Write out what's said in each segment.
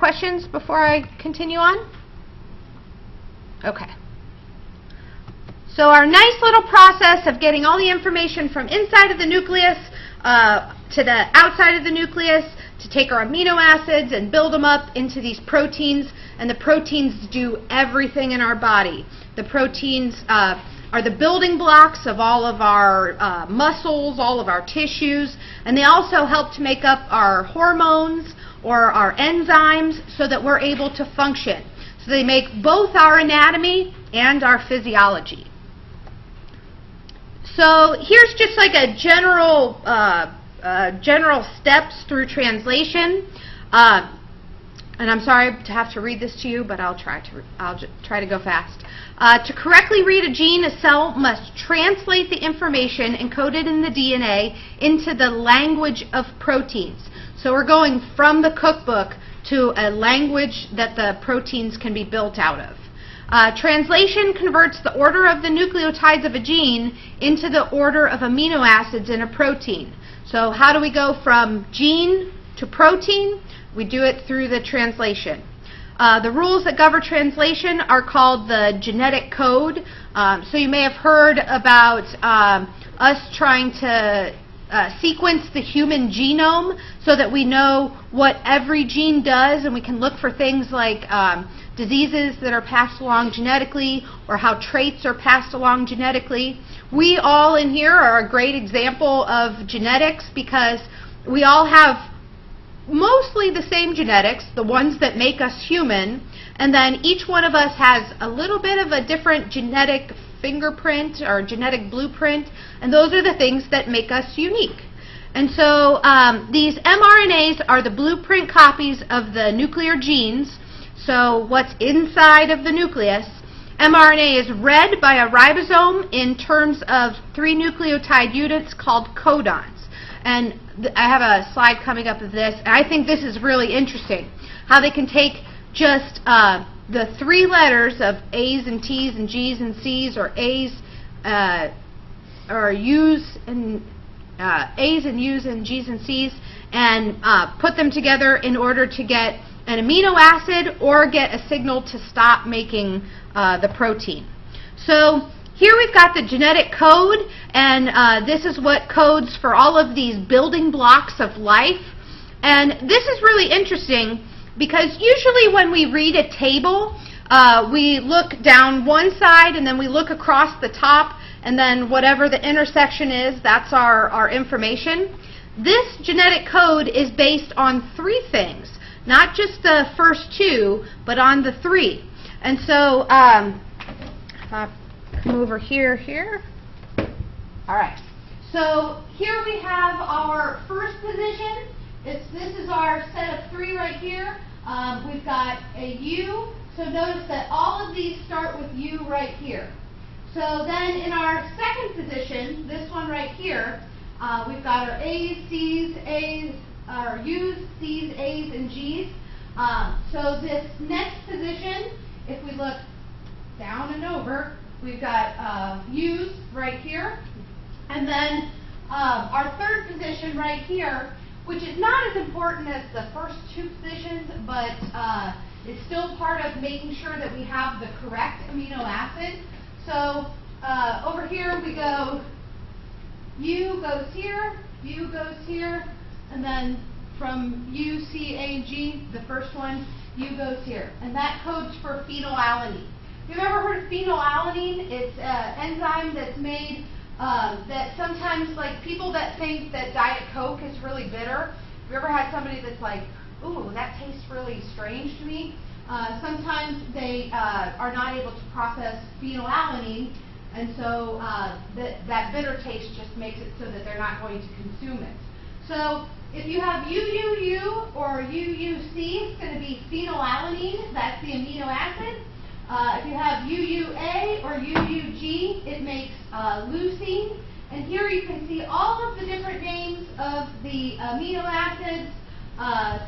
questions before I continue on? Okay. So our nice little process of getting all the information from inside of the nucleus to the outside of the nucleus to take our amino acids and build them up into these proteins, and the proteins do everything in our body. The proteins are the building blocks of all of our muscles, all of our tissues, and they also help to make up our hormones or our enzymes so that we're able to function. So they make both our anatomy and our physiology. So here's just like a general steps through translation. And I'm sorry to have to read this to you, but I'll try to go fast. To correctly read a gene, a cell must translate the information encoded in the DNA into the language of proteins. So we're going from the cookbook to a language that the proteins can be built out of. Translation converts the order of the nucleotides of a gene into the order of amino acids in a protein. So how do we go from gene to protein? We do it through the translation. The rules that govern translation are called the genetic code. So you may have heard about us trying to sequence the human genome so that we know what every gene does, and we can look for things like diseases that are passed along genetically or how traits are passed along genetically. We all in here are a great example of genetics because we all have mostly the same genetics, the ones that make us human, and then each one of us has a little bit of a different genetic fingerprint or genetic blueprint, and those are the things that make us unique. And so these mRNAs are the blueprint copies of the nuclear genes, so what's inside of the nucleus. mRNA is read by a ribosome in terms of 3 nucleotide units called codons. And I have a slide coming up of this, and I think this is really interesting, how they can take just the 3 letters of A's and T's and G's and C's, or A's or U's and A's and U's and G's and C's, and put them together in order to get an amino acid or get a signal to stop making the protein. So here we've got the genetic code, and this is what codes for all of these building blocks of life. And this is really interesting because usually when we read a table, we look down one side and then we look across the top, and then whatever the intersection is, that's our information. This genetic code is based on 3 things, not just the first 2, but on the 3. And so if I come over here. All right. So here we have our first position. This is our set of 3 right here. We've got a U. So notice that all of these start with U right here. So then in our second position, this one right here, we've got our A's, C's, our U's, C's, A's, and G's. So this next position, if we look down and over, we've got U's right here. And then our third position right here, which is not as important as the first 2 positions, but it's still part of making sure that we have the correct amino acid. So over here we go, U goes here, U goes here, and then from U, C, A, G, the first one, U goes here. And that codes for phenylalanine. Have you ever heard of phenylalanine? It's an enzyme that's made that sometimes, like people that think that Diet Coke is really bitter, have you ever had somebody that's like, ooh, that tastes really strange to me? Sometimes they are not able to process phenylalanine, and so that bitter taste just makes it so that they're not going to consume it. So if you have UUU or UUC, it's going to be phenylalanine. That's the amino acid. If you have UUA or UUG, it makes leucine. And here you can see all of the different names of the amino acids.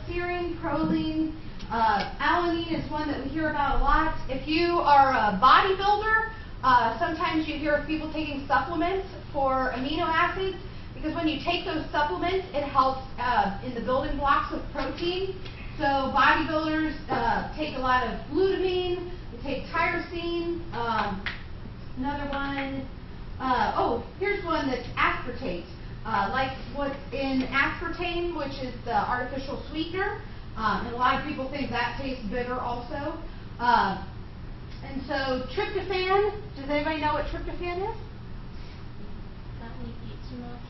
Serine, proline, alanine is one that we hear about a lot. If you are a bodybuilder, sometimes you hear of people taking supplements for amino acids, because when you take those supplements, it helps in the building blocks of protein. So bodybuilders lot of glutamine. We take tyrosine. Another one. Oh, here's one that's aspartate. Like what's in aspartame, which is the artificial sweetener. And a lot of people think that tastes bitter also. And so tryptophan, does anybody know what tryptophan is? Not when you eat too much,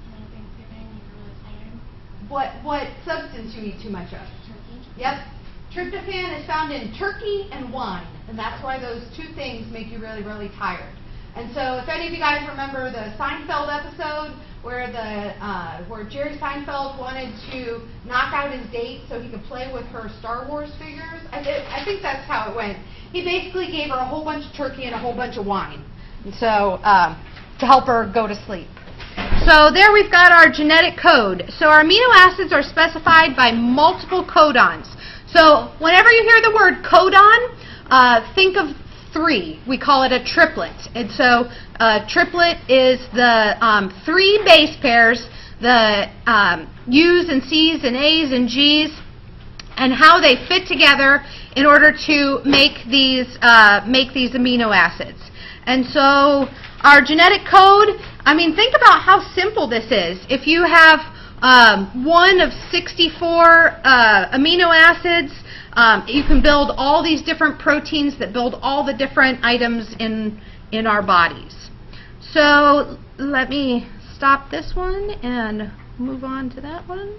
and I think you're really tired. What substance you eat too much of? Turkey. Yep. Tryptophan is found in turkey and wine, and that's why those two things make you really, really tired. And so if any of you guys remember the Seinfeld episode where where Jerry Seinfeld wanted to knock out his date so he could play with her Star Wars figures, I think that's how it went. He basically gave her a whole bunch of turkey and a whole bunch of wine, and so to help her go to sleep. So there we've got our genetic code. So our amino acids are specified by multiple codons. So whenever you hear the word codon, think of 3. We call it a triplet. And so a triplet is the 3 base pairs, the U's and C's and A's and G's, and how they fit together in order to make these amino acids. And so our genetic code, I mean, think about how simple this is. If you have one of 64 amino acids, you can build all these different proteins that build all the different items in our bodies. So let me stop this one and move on to that one.